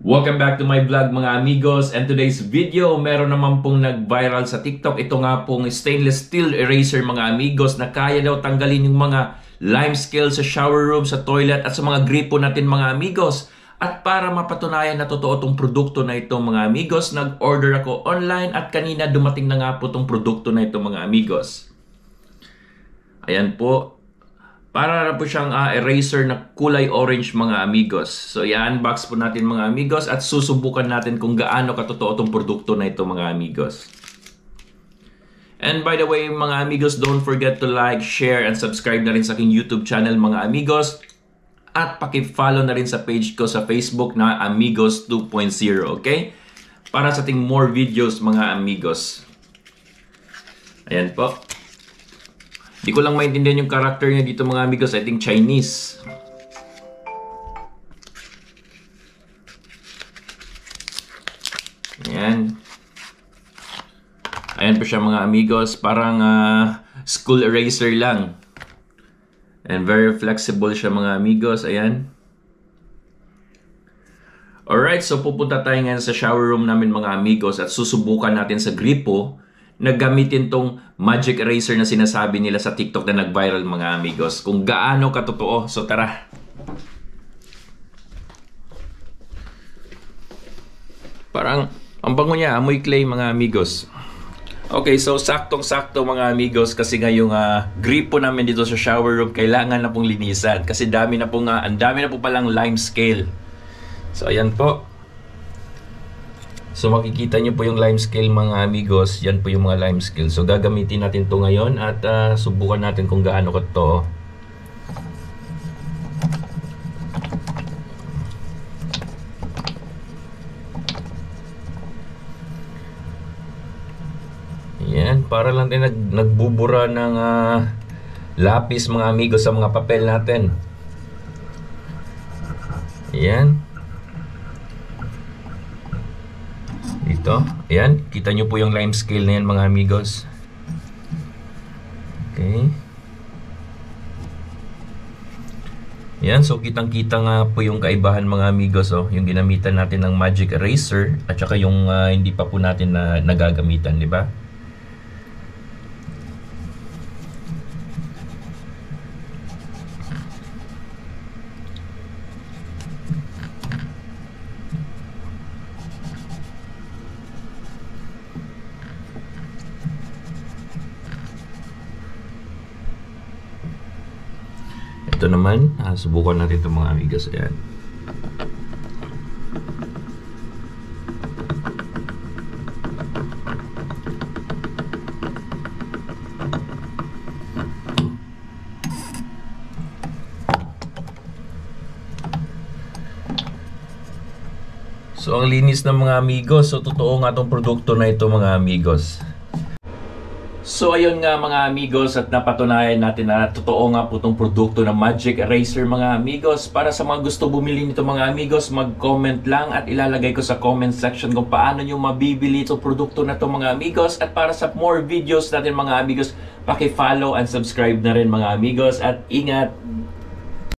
Welcome back to my vlog mga amigos, and today's video meron naman pong nag-viral sa TikTok. Ito nga pong stainless steel eraser mga amigos na kaya daw tanggalin yung mga lime scale sa shower room, sa toilet at sa mga gripo natin mga amigos. At para mapatunayan na totoo itong produkto na ito mga amigos, nag-order ako online at kanina dumating na nga po itong produkto na ito mga amigos. Ayan po. Para na po siyang eraser na kulay orange mga amigos. So i-unbox po natin mga amigos at susubukan natin kung gaano katotoo itong produkto na ito mga amigos. And by the way mga amigos, don't forget to like, share, and subscribe na rin sa aking YouTube channel mga amigos. At paki-follow na rin sa page ko sa Facebook na Amigos 2.0, okay? Para sa ating more videos mga amigos. Ayan po. Di ko lang maintindihan yung character niya dito mga amigos. I think Chinese. Ayan. Ayan po siya mga amigos. Parang school eraser lang. And very flexible siya mga amigos. Ayan. Alright, so pupunta tayo ngayon sa shower room namin mga amigos at susubukan natin sa gripo na gamitin tong magic eraser na sinasabi nila sa TikTok na nag-viral mga amigos. Kung gaano katotoo. So tara. Parang ang bango niya, amoy clay mga amigos. Okay, so saktong-sakto mga amigos kasi nga yung gripo namin dito sa shower room kailangan na pong linisan kasi ang dami na po palang lime scale. So ayan po. So makikita nyo po yung lime scale mga amigos. Yan po yung mga lime scale. So gagamitin natin to ngayon at subukan natin kung gaano to. Yan, para lang din nagbubura ng lapis mga amigos sa mga papel natin. Yan. Dito, ayan, kita nyo po yung lime scale na yan mga amigos. Okay. Yan, so kitang-kita nga po yung kaibahan mga amigos, oh, yung ginamitan natin ng magic eraser at saka yung hindi pa po natin na nagagamitan, di ba? Ito naman, subukan natin itong mga amigos. Ayan. So ang linis ng mga amigos. So totoo nga itong produkto na ito mga amigos. So ayun nga mga amigos at napatunayan natin na totoo nga po itong produkto ng Magic Eraser mga amigos. Para sa mga gusto bumili nito mga amigos, mag-comment lang at ilalagay ko sa comment section kung paano nyo mabibili itong produkto na ito mga amigos. At para sa more videos natin mga amigos, paki-follow and subscribe na rin mga amigos at ingat!